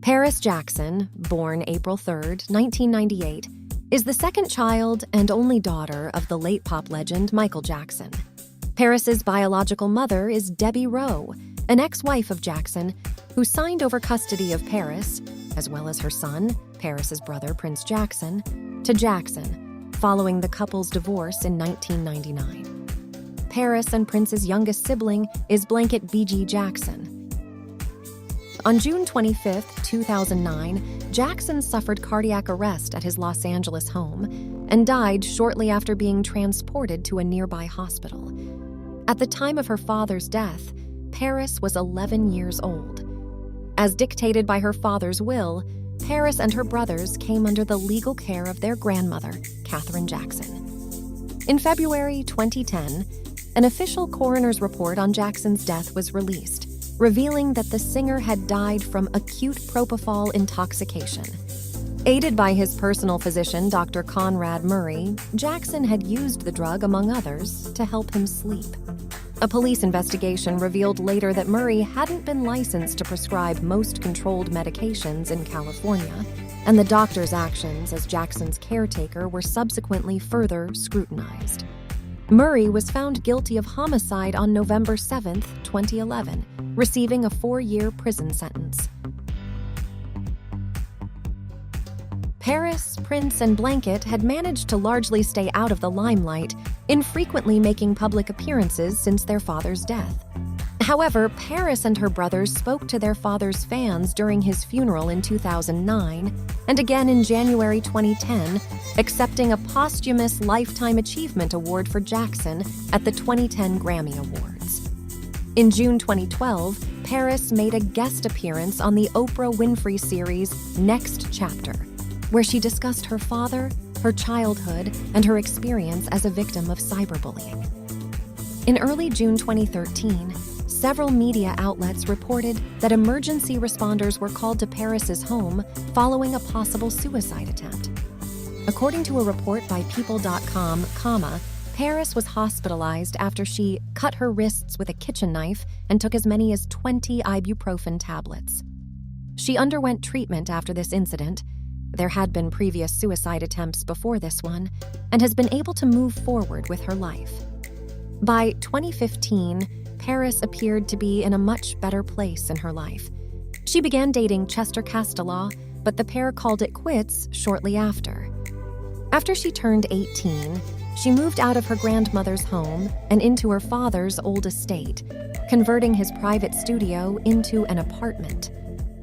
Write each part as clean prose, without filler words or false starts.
Paris Jackson, born April 3, 1998, is the second child and only daughter of the late pop legend Michael Jackson. Paris's biological mother is Debbie Rowe, an ex-wife of Jackson, who signed over custody of Paris, as well as her son, Paris's brother Prince Jackson, to Jackson, following the couple's divorce in 1999. Paris and Prince's youngest sibling is Bigi Jackson. On June 25, 2009, Jackson suffered cardiac arrest at his Los Angeles home and died shortly after being transported to a nearby hospital. At the time of her father's death, Paris was 11 years old. As dictated by her father's will, Paris and her brothers came under the legal care of their grandmother, Katherine Jackson. In February 2010, an official coroner's report on Jackson's death was released, revealing that the singer had died from acute propofol intoxication. Aided by his personal physician, Dr. Conrad Murray, Jackson had used the drug, among others, to help him sleep. A police investigation revealed later that Murray hadn't been licensed to prescribe most controlled medications in California, and the doctor's actions as Jackson's caretaker were subsequently further scrutinized. Murray was found guilty of homicide on November 7, 2011, receiving a 4-year prison sentence. Paris, Prince, and Blanket had managed to largely stay out of the limelight, infrequently making public appearances since their father's death. However, Paris and her brothers spoke to their father's fans during his funeral in 2009 and again in January 2010, accepting a posthumous Lifetime Achievement Award for Jackson at the 2010 Grammy Awards. In June 2012, Paris made a guest appearance on the Oprah Winfrey series Next Chapter, where she discussed her father, her childhood, and her experience as a victim of cyberbullying. In early June 2013, several media outlets reported that emergency responders were called to Paris's home following a possible suicide attempt. According to a report by People.com, Paris was hospitalized after she cut her wrists with a kitchen knife and took as many as 20 ibuprofen tablets. She underwent treatment after this incident. There had been previous suicide attempts before this one, and has been able to move forward with her life. By 2015, Paris appeared to be in a much better place in her life. She began dating Chester Castelaw, but the pair called it quits shortly after. After she turned 18, she moved out of her grandmother's home and into her father's old estate, converting his private studio into an apartment.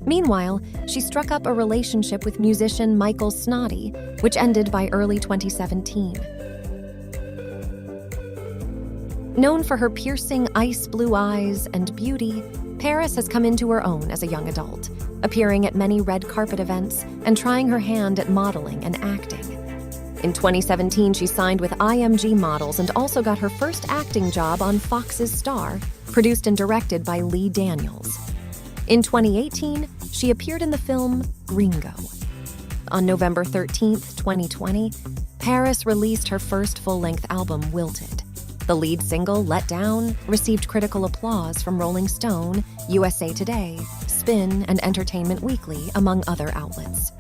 Meanwhile, she struck up a relationship with musician Michael Snoddy, which ended by early 2017. Known for her piercing ice blue eyes and beauty, Paris has come into her own as a young adult, appearing at many red carpet events and trying her hand at modeling and acting. In 2017, she signed with IMG Models and also got her first acting job on Fox's Star, produced and directed by Lee Daniels. In 2018, she appeared in the film Gringo. On November 13, 2020, Paris released her first full-length album, Wilted. The lead single, Let Down, received critical applause from Rolling Stone, USA Today, Spin, and Entertainment Weekly, among other outlets.